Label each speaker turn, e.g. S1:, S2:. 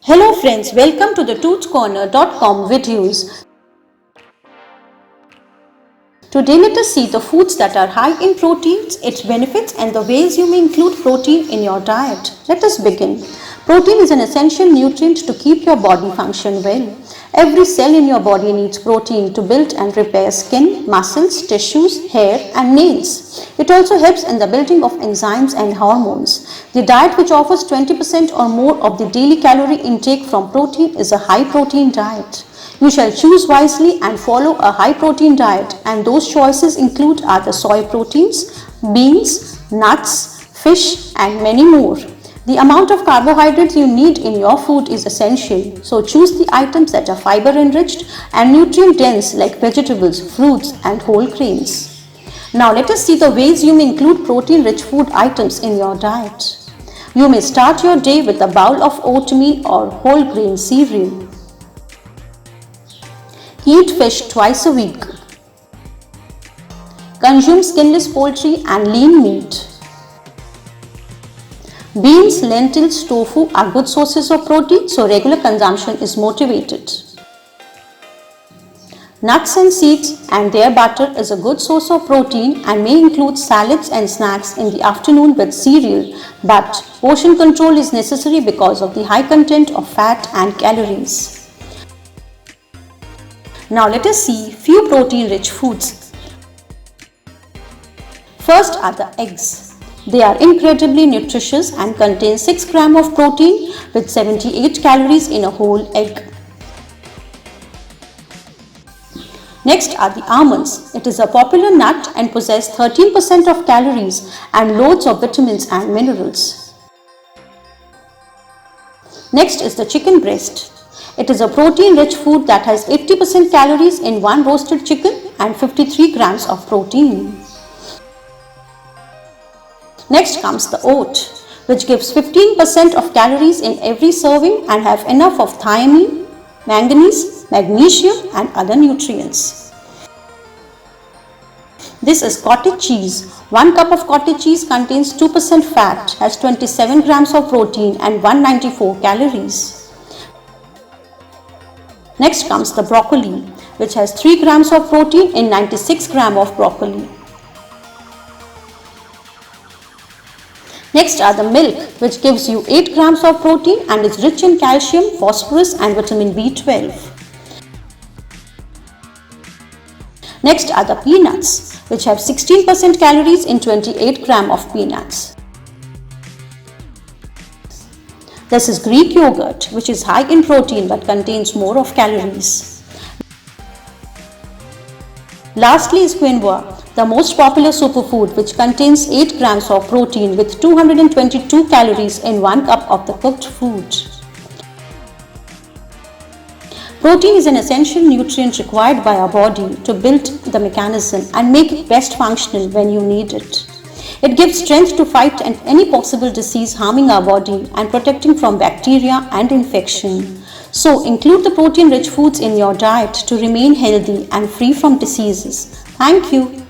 S1: Hello friends, welcome to the toothcorner.com videos. Today let us see the foods that are high in proteins, its benefits and the ways you may include protein in your diet. Let us begin. Protein is an essential nutrient to keep your body function well. Every cell in your body needs protein to build and repair skin, muscles, tissues, hair and nails. It also helps in the building of enzymes and hormones. The diet which offers 20% or more of the daily calorie intake from protein is a high protein diet. You shall choose wisely and follow a high protein diet, and those choices include other soy proteins, beans, nuts, fish and many more. The amount of carbohydrates you need in your food is essential, so choose the items that are fiber enriched and nutrient dense like vegetables, fruits and whole grains. Now let us see the ways you may include protein rich food items in your diet. You may start your day with a bowl of oatmeal or whole grain cereal. Eat fish twice a week. Consume skinless poultry and lean meat. Beans, lentils, tofu are good sources of protein, so regular consumption is motivated. Nuts and seeds and their butter is a good source of protein and may include salads and snacks in the afternoon with cereal, but portion control is necessary because of the high content of fat and calories. Now let us see few protein-rich foods. First are the eggs. They are incredibly nutritious and contain 6 grams of protein with 78 calories in a whole egg. Next are the almonds. It is a popular nut and possesses 13% of calories and loads of vitamins and minerals. Next is the chicken breast. It is a protein-rich food that has 80% calories in one roasted chicken and 53 grams of protein. Next comes the oat, which gives 15% of calories in every serving and have enough of thiamine, manganese, magnesium and other nutrients. This is cottage cheese. 1 cup of cottage cheese contains 2% fat, has 27 grams of protein and 194 calories. Next comes the broccoli, which has 3 grams of protein in 96 grams of broccoli. Next are the milk, which gives you 8 grams of protein and is rich in calcium, phosphorus and vitamin B12. Next are the peanuts, which have 16% calories in 28 grams of peanuts. This is Greek yogurt, which is high in protein but contains more of calories. Lastly is quinoa, the most popular superfood, which contains 8 grams of protein with 222 calories in 1 cup of the cooked food. Protein is an essential nutrient required by our body to build the mechanism and make it best functional when you need it. It gives strength to fight any possible disease harming our body and protecting from bacteria and infection. So include the protein-rich foods in your diet to remain healthy and free from diseases. Thank you.